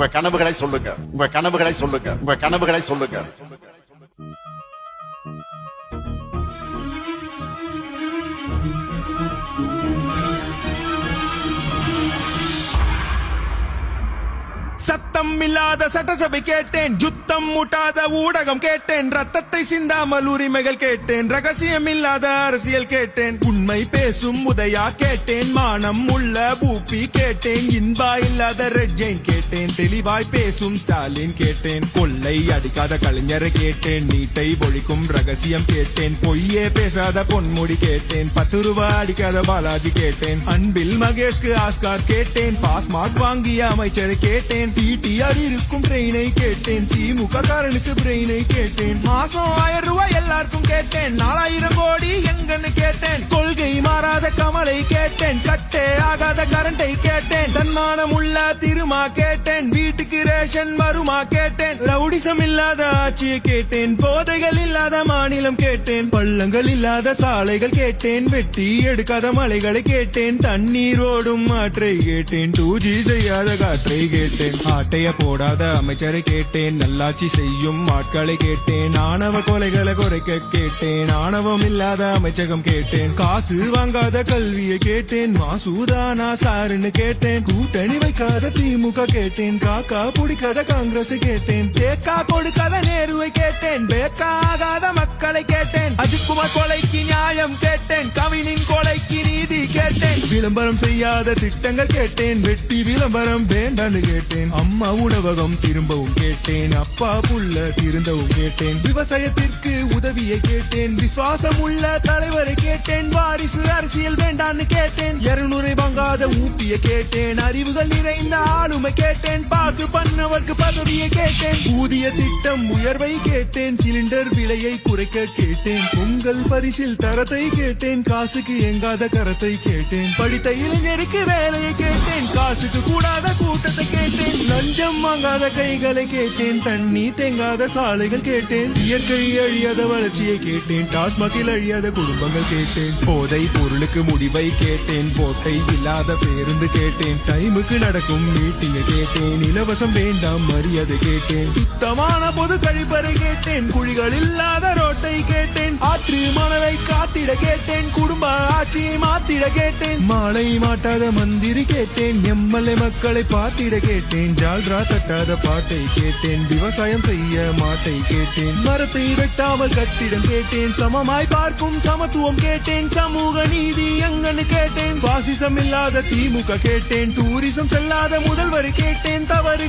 உங்க கனவுகளை சொல்லுங்க. உங்க கனவுகளை சொல்லுங்க. உங்க கனவுகளை சொல்லுங்க. சத்தம் இல்லாத சட்டசபை கேட்டேன், யுத்தம் முட்டாத ஊடகம் கேட்டேன், ரத்தத்தை சிந்தாமல் உரிமைகள் கேட்டேன், ரகசியம் இல்லாத அரசியல் கேட்டேன், உண்மை பேசும் உதயா கேட்டேன், மானம் உள்ள பூப்பி கேட்டேன், இன்பா இல்லாத ரெட் ஜெயின் கேட்டேன், தெளிவாய் பேசும் ஸ்டாலின் கேட்டேன், கொள்ளை அடிக்காத கலைஞரை கேட்டேன், நீட்டை ஒழிக்கும் ரகசியம் கேட்டேன், பொய்யே பேசாத பொன்முடி கேட்டேன், 10 ரூபாய் அடிக்காத பாலாஜி கேட்டேன், அன்பில் மகேஷ்க்கு ஆஸ்கார் கேட்டேன், பாஸ்மார்க் வாங்கிய அமைச்சரை கேட்டேன், டிடிஆர் இருக்கும் ட்ரெயினை கேட்டேன், திமுக காரனுக்கு பிரெயினை கேட்டேன், மாசம் 1000 ரூபாய் எல்லாருக்கும் கேட்டேன், 4000 கோடி எங்கன்னு கேட்டேன், கொள்கை மாறாத கமலை கேட்டேன், கட்டே ஆகாத கரண்டை கேட்டேன், தன்மானம் உள்ள திருமா கேட்டேன், வீட்டுக்கு ரேஷன் வருமா கேட்டேன், ரவுடிசம் இல்லாத ஆட்சியை கேட்டேன், போதைகள் இல்லாத மாநிலம் கேட்டேன், பள்ளங்கள் இல்லாத சாலைகள் கேட்டேன், வெட்டி எடுக்காத மலைகளை கேட்டேன், தண்ணீர் ஓடும் ஆற்றை கேட்டேன், 2G செய்யாத காற்றை கேட்டேன், ஆட்டைய போடாத அமைச்சரை கேட்டேன், நல்லாட்சி செய்யும் ஆட்களை கேட்டேன், ஆணவ கொலைகளை குறைக்க கேட்டேன், ஆணவம் இல்லாத அமைச்சகம் கேட்டேன், காசு வாங்காத கல்வியை கேட்டேன், மாசூதானா சாருன்னு கேட்டேன், கூட்டணி வைக்காத திமுக கேட்டேன், காக்கா பிடிக்காத காங்கிரஸ் கேட்டேன், தேக்கா கொடுக்காத நேருவை கேட்டேன், பேக்காகாத மக்களை கேட்டேன், அஜித்குமார் கொலைக்கு நியாயம் கேட்டேன், கவினின் கொலைக்கு நீதி கேட்டேன், விளம்பரம் செய்யாத திட்டங்கள் கேட்டேன், வெட்டி விளம்பரம் வேண்டான்னு கேட்டேன், அம்மா உணவகம் திரும்பவும் கேட்டேன், அப்பா புள்ள திருந்தவும் கேட்டேன், விவசாயத்திற்கு உதவியை கேட்டேன், விசுவாசம் உள்ள தலைவரை கேட்டேன், வாரிசு அரசியல் வேண்டான்னு கேட்டேன், 200 வாங்காத ஊப்பிய கேட்டேன், அறிவுகள் நிறைந்த ஆளுமை கேட்டேன், பாசு பண்ணவர்க்கு பதவியை கேட்டேன், ஊதிய திட்டம் உயர்வை கேட்டேன், சிலிண்டர் விலையை குறைக்க கேட்டேன், பொங்கல் பரிசில் தரத்தை கேட்டேன், காசுக்கு எங்காத கரத்தை கேட்டேன், படித்த இளைஞருக்கு வேலையை கேட்டேன், காசுக்கு கூடாத கூட்டத்தை கேட்டேன், லஞ்சம் வாங்காத கைகளை கேட்டேன், தண்ணி தேங்காத சாலைகள் கேட்டேன், இயற்கை அழியாத வளர்ச்சியை கேட்டேன், டாஸ்மாகில் அழியாத குடும்பங்கள் கேட்டேன், போதை பொருளுக்கு முடிவை கேட்டேன், போட்டை இல்லாத பேருந்து கேட்டேன், டைமுக்கு நடக்கும் மீட்டிங்கை கேட்டேன், இலவசம் வேண்டாம் மரியாதை கேட்டேன், சுத்தமான பொது கழிப்பறை கேட்டேன், குழிகள் இல்லாத ரோட்டை கேட்டேன், ஆற்று மணலை காத்திட கேட்டேன், குடும்ப ஆட்சியை மாத்திட கேட்டேன், மாலை மாட்டாத மந்திரி கேட்டேன், எம்எல்ஏ மக்களை பார்த்திட கேட்டேன், ஜால்ரா தட்டாத பாட்டை கேட்டேன், விவசாயம் செய்ய மாட்டை கேட்டேன், மரத்தை வெட்டாமல் கட்டிடம் கேட்டேன், சமமாய் பார்க்கும் சமத்துவம் கேட்டேன், சமூக நீதி எங்கன்னு கேட்டேன், பாசிசம் இல்லாத திமுக கேட்டேன், டூரிசம் செல்லாத முதல்வர் கேட்டேன், தவறு